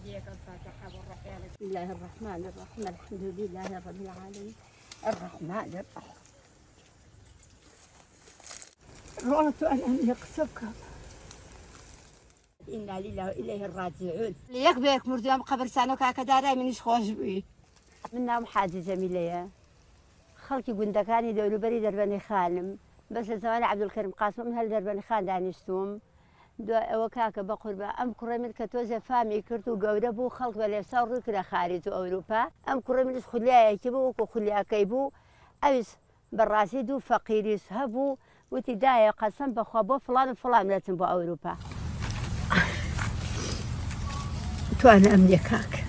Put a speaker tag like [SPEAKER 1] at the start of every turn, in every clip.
[SPEAKER 1] بسم الله الرحمن الرحيم الحمد لله رب العالمين الرحمن الرحيم. رأت أن يقصفك. إنا لله وإليه راجعون. ليك بيك مردوم قبر سانوك هكذا منيش خوش بي. منهم حاجة جميلة خلقي قندكاني دولو بري درباني خانم بس زمان عبد الكريم قاسم من هالدرباني خان دانيشتوم وكاك بقربة أم كرمل كتوزة فامي كرتو قورة بو خلق ولا صار كلا خارج أوروبا أم كرمل خليا يكبو وخليا كيبو أبس براسي دو فقيري سهبو وتدايا قسم بخابو فلان فلان لا تنبو أوروبا. توان أملكاك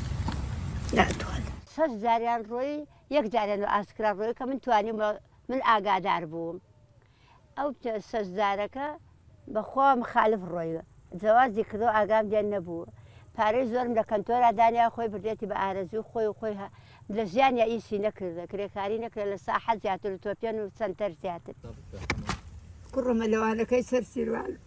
[SPEAKER 1] لا توان شش جاريان روي يك جاريان أسكر روي كمن تواني من أقادار بو أو شش جارك بخوا مخالف روي زواج كذو أقام جنبو باريس زور من كنتورا دانيا خوي برديتي بأرزو خوي لجان يا إيشي نكر كريكاري نكر للساحة زياتر توبيان وسنتر زياتر كرم لو أنا كيسر سيروال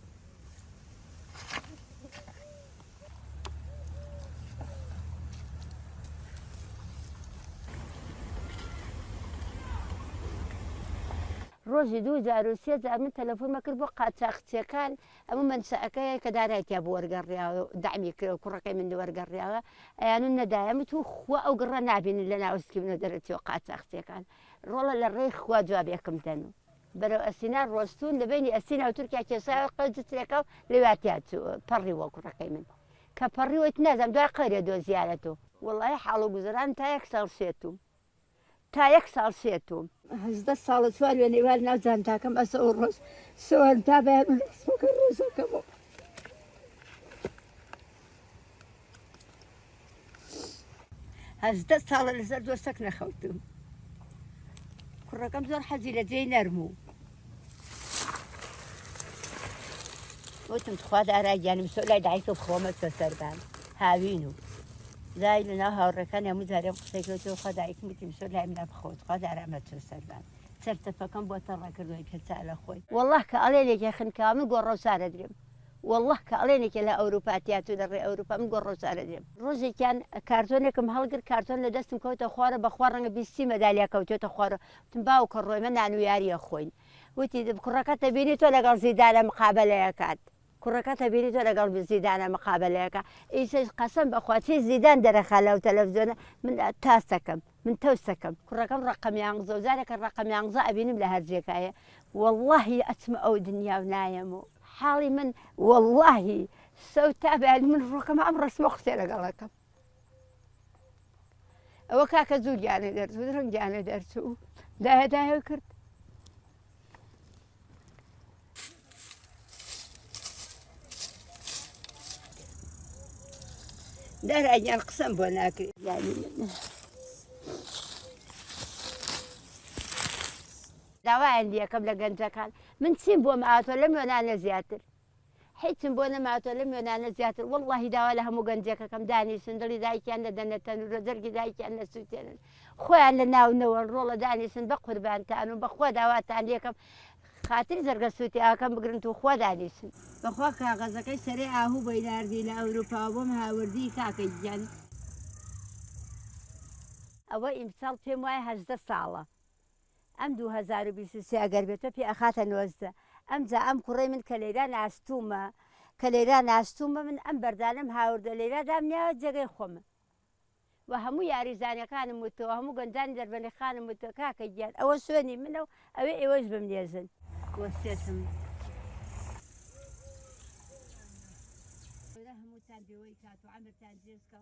[SPEAKER 1] روزي دوزا روسيا زار من تلفون ما كربو قاد شاختي كان أما من سأكاي كدارات يا بو ورقريا دعمي كرقي من ورقريا يعني الندايم تو خوا أو قرنا بين لنا أسكي من درتي وقاد شاختي كان رولا للريخ خوا جوابيكم تنو برو السنار روستون لبيني السنة وتركيا كيسا قلت لك لواتيات بري وكرقي من كبري ويتنازم دو قرية دو زيارته والله حالو جزران تا يكسر شيتو تا يكسر شيتو هزدا صالة سؤال واني والنا وزانتاكم أسأل الرس سؤال تابع من رسمك الرسوكم هزدا صالة لسرد وسكنا خوتم كل رقم زور حزيلة زي نرمو وتم تخواد أراجعني مسؤولة دعيتو بخوامة وسربان هاوينو زاي لنا هوركان يا مزارم قصيكو خدايك متي مسؤولة من بخوت خد أرامة وسربان سرتفكم بوتر كردوي كتسأل أخوي والله كألينك يا خن كامل قرر سار دريم والله كألينك لا أوروبا تياتو در أوروبا من قرر سار دريم روزي كان كرتونكم هالقر كرتون لدستم كوتا خوارة بخوارنا بيسي مداليا كوتا خوارة تنباو كروي من عنو ياري أخوي وتي بكركات بيني تولا قال زيدانا مقابلة يا كات كركات بيني تولا قال زيدانا مقابلة يا كات إيش قسم بأخواتي زيدان در خلا وتلفزيون من تاسكم من توسكم كركم رقم ينقذ وذلك الرقم ينقذ أبيني بلا هالزكاية والله أسمع أو دنيا ونايمو حالي من والله سو تابع من الرقم عمر اسمه اختي لكم وكاك زول يعني درس ودرن يعني درسو ده يكرت ده رجع القسم بناك يعني دواء عندي قبل جنزة كان من سيمبو معاته لم ينال زياتر حيت سيمبونا معاته لم ينال زياتر والله دواء لها مجنزة كم داني سندري داي كان دنا تنور درجة داي كان سوتين خويا لنا ونور رولا داني سن بقر بان تانو بخوا دواء تاني كم خاطر زرقة سوتي كم بقرنتو خوا داني سن بخوا كغزة سريعة هو بيدار دي لأوروبا ومها وردي كاكيان أو إمسال في ماي هزة صالة أم 2023 أقربته في أخاتا نوزة أم زا أم كوري من كليران عستومة من أم بردانم هاورد ليرا دامنيا جاقي خوم وهمو ياري زاني كان متو وهمو قنزاني درباني خان متو كاكا جان أو سوني منو أو إيواج بمليزن وستهم همو تان بيويكات وعمر تان جيسكا